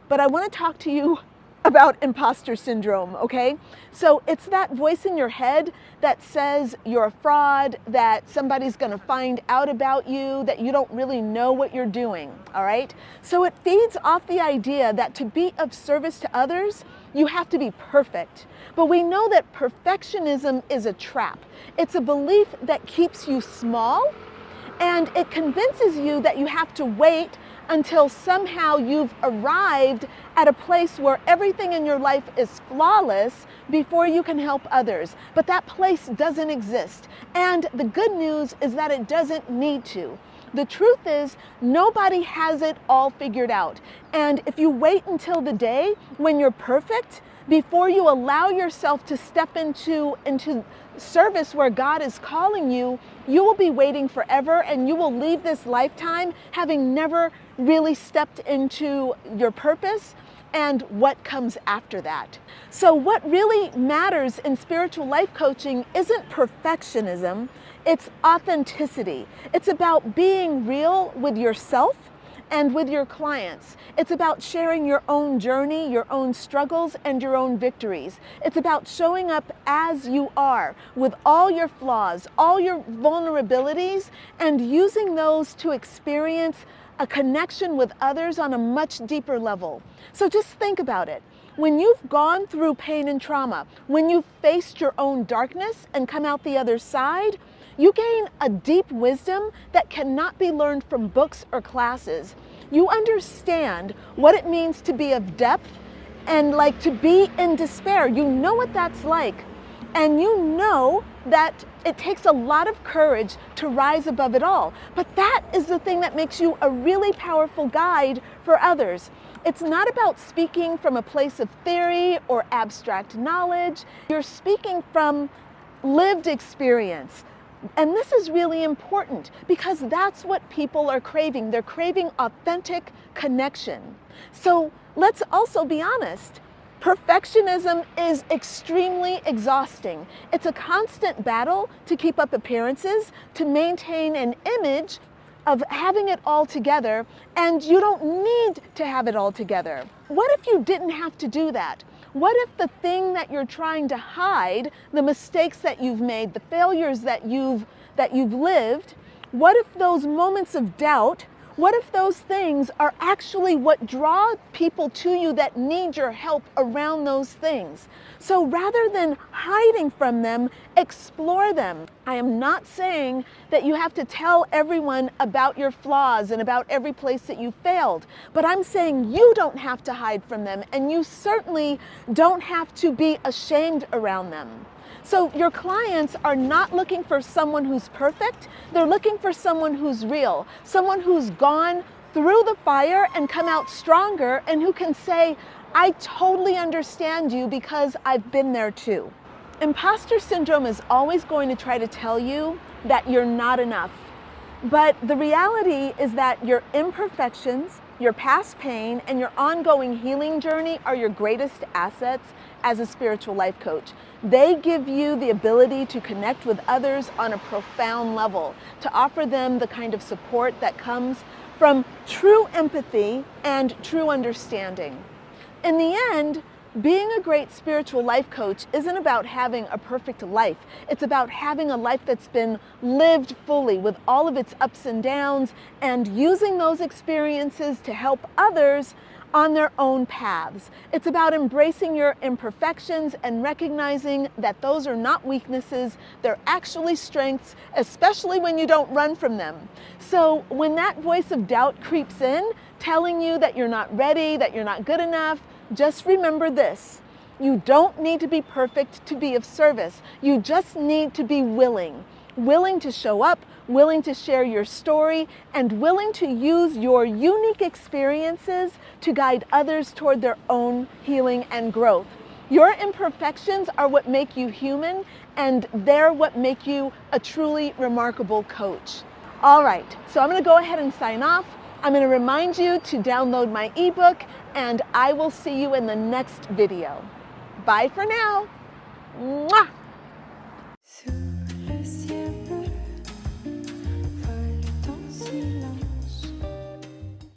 but I want to talk to you about imposter syndrome, okay? So it's that voice in your head that says you're a fraud, that somebody's going to find out about you, that you don't really know what you're doing, all right? So it feeds off the idea that to be of service to others, you have to be perfect. But we know that perfectionism is a trap. It's a belief that keeps you small, and it convinces you that you have to wait until somehow you've arrived at a place where everything in your life is flawless before you can help others. But that place doesn't exist. And the good news is that it doesn't need to. The truth is, nobody has it all figured out. And if you wait until the day when you're perfect, before you allow yourself to step into service where God is calling you, you will be waiting forever, and you will leave this lifetime having never really stepped into your purpose and what comes after that. So what really matters in spiritual life coaching isn't perfectionism, it's authenticity. It's about being real with yourself and with your clients. It's about sharing your own journey, your own struggles, and your own victories. It's about showing up as you are, with all your flaws, all your vulnerabilities, and using those to experience a connection with others on a much deeper level. So just think about it. When you've gone through pain and trauma, when you've faced your own darkness and come out the other side, you gain a deep wisdom that cannot be learned from books or classes. You understand what it means to be of depth and like to be in despair. You know what that's like. And you know that it takes a lot of courage to rise above it all. But that is the thing that makes you a really powerful guide for others. It's not about speaking from a place of theory or abstract knowledge. You're speaking from lived experience. And this is really important because that's what people are craving. They're craving authentic connection. So let's also be honest. Perfectionism is extremely exhausting. It's a constant battle to keep up appearances, to maintain an image of having it all together, and you don't need to have it all together. What if you didn't have to do that? What if the thing that you're trying to hide, the mistakes that you've made, the failures that you've lived, what if those moments of doubt, what if those things are actually what draw people to you that need your help around those things? So rather than hiding from them, explore them. I am not saying that you have to tell everyone about your flaws and about every place that you failed, but I'm saying you don't have to hide from them, and you certainly don't have to be ashamed around them. So your clients are not looking for someone who's perfect. They're looking for someone who's real, someone who's gone through the fire and come out stronger, and who can say, I totally understand you because I've been there too. Imposter syndrome is always going to try to tell you that you're not enough. But the reality is that your imperfections, your past pain, and your ongoing healing journey are your greatest assets as a spiritual life coach. They give you the ability to connect with others on a profound level, to offer them the kind of support that comes from true empathy and true understanding. In the end, being a great spiritual life coach isn't about having a perfect life. It's about having a life that's been lived fully with all of its ups and downs, and using those experiences to help others on their own paths. It's about embracing your imperfections and recognizing that those are not weaknesses, they're actually strengths, especially when you don't run from them. So when that voice of doubt creeps in, telling you that you're not ready, that you're not good enough, just remember this: you don't need to be perfect to be of service. You just need to be willing to show up, willing to share your story, and willing to use your unique experiences to guide others toward their own healing and growth. Your imperfections are what make you human, and they're what make you a truly remarkable coach. All right, so I'm going to go ahead and sign off. I'm going to remind you to download my ebook, and I will see you in the next video. Bye for now. Mwah!